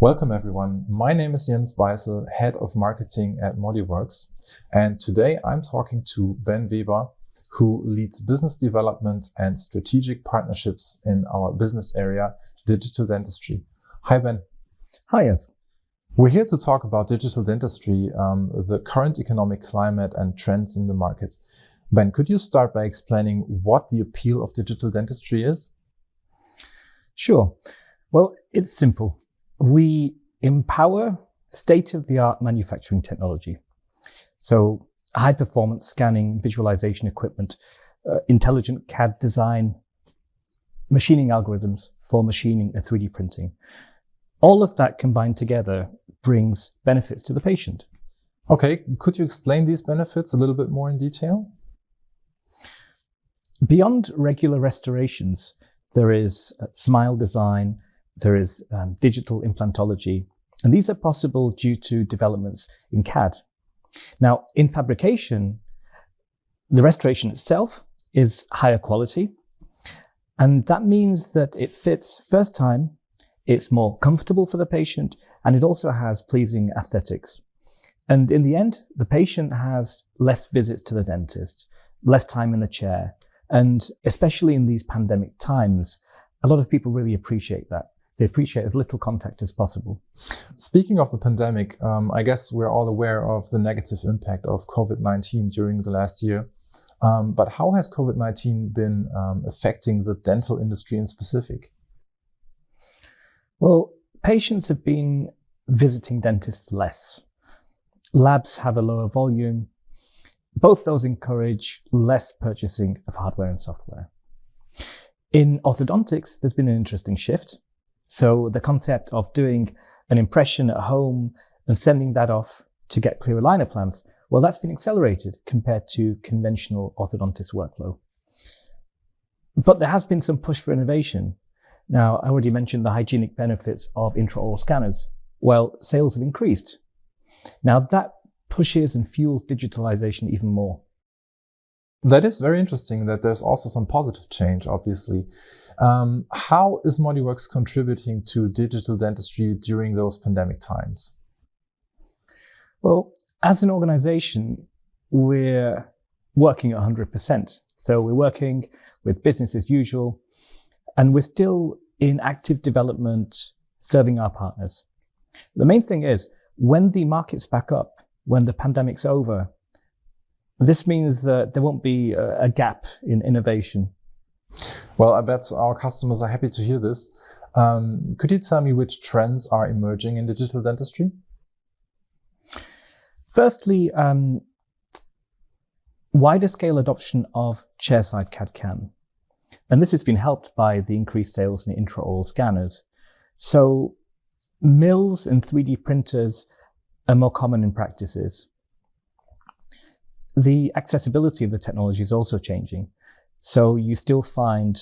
Welcome everyone. My name is Beissel, Head of Marketing at ModuleWorks. And today I'm talking to Ben Weber, who leads business development and strategic partnerships in our business area, Digital Dentistry. Hi, Ben. Hi, yes. We're here to talk about digital dentistry, the current economic climate and trends in the market. Ben, could you start by explaining what the appeal of digital dentistry is? Sure. Well, it's simple. We empower state-of-the-art manufacturing technology. So high-performance scanning, visualization equipment, intelligent CAD design, machining algorithms for machining and 3D printing. All of that combined together brings benefits to the patient. Okay, could you explain these benefits a little bit more in detail? Beyond regular restorations, there is smile design, there is digital implantology, and these are possible due to developments in CAD. Now, in fabrication, the restoration itself is higher quality, and that means that it fits first time, it's more comfortable for the patient, and it also has pleasing aesthetics. And in the end, the patient has less visits to the dentist, less time in the chair, and especially in these pandemic times, a lot of people really appreciate that. They appreciate as little contact as possible. Speaking of the pandemic, I guess we're all aware of the negative impact of COVID-19 during the last year. But how has COVID-19 been affecting the dental industry in specific? Well, patients have been visiting dentists less. Labs have a lower volume. Both those encourage less purchasing of hardware and software. In orthodontics, there's been an interesting shift. So the concept of doing an impression at home and sending that off to get clear aligner plans, well, that's been accelerated compared to conventional orthodontist workflow. But there has been some push for innovation. Now, I already mentioned the hygienic benefits of intraoral scanners. Well, sales have increased. Now that pushes and fuels digitalization even more. That is very interesting that there's also some positive change, obviously. How is ModuleWorks contributing to digital dentistry during those pandemic times? Well, as an organization, we're working at 100%. So we're working with business as usual, and we're still in active development, serving our partners. The main thing is, when the market's back up, when the pandemic's over, this means that there won't be a gap in innovation. Well, I bet our customers are happy to hear this. Could you tell me which trends are emerging in digital dentistry? Firstly, wider scale adoption of Chairside CAD/CAM. And this has been helped by the increased sales in intraoral scanners. So mills and 3D printers are more common in practices. The accessibility of the technology is also changing. So you still find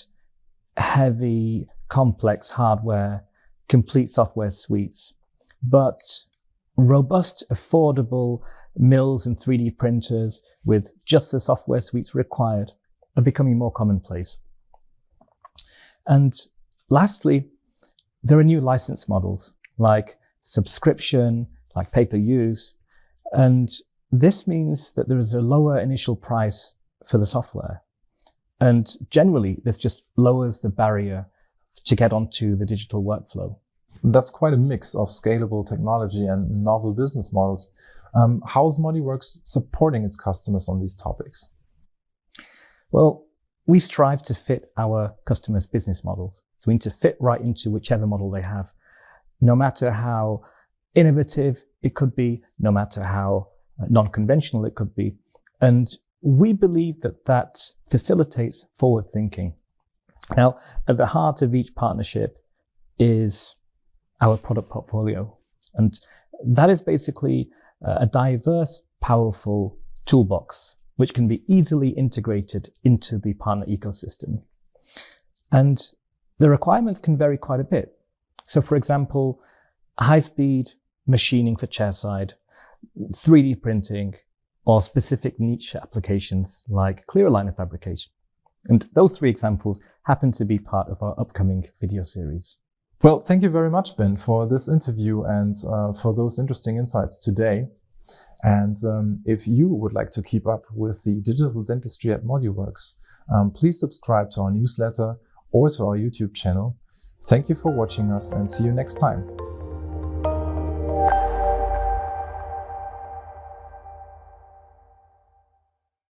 heavy, complex hardware, complete software suites, but robust, affordable mills and 3D printers with just the software suites required are becoming more commonplace. And lastly, there are new license models like subscription, like pay-per-use, and this means that there is a lower initial price for the software. And generally, this just lowers the barrier to get onto the digital workflow. That's quite a mix of scalable technology and novel business models. How is ModuleWorks supporting its customers on these topics? Well, we strive to fit our customers' business models. So we need to fit right into whichever model they have, no matter how innovative it could be, no matter how non-conventional it could be. And we believe that that facilitates forward thinking. Now, at the heart of each partnership is our product portfolio. And that is basically a diverse, powerful toolbox, which can be easily integrated into the partner ecosystem. And the requirements can vary quite a bit. So for example, high-speed machining for chairside, 3D printing, or specific niche applications like clear aligner fabrication. And those three examples happen to be part of our upcoming video series. Well, thank you very much, Ben, for this interview and for those interesting insights today. And if you would like to keep up with the digital dentistry at ModuleWorks, please subscribe to our newsletter or to our YouTube channel. Thank you for watching us and see you next time.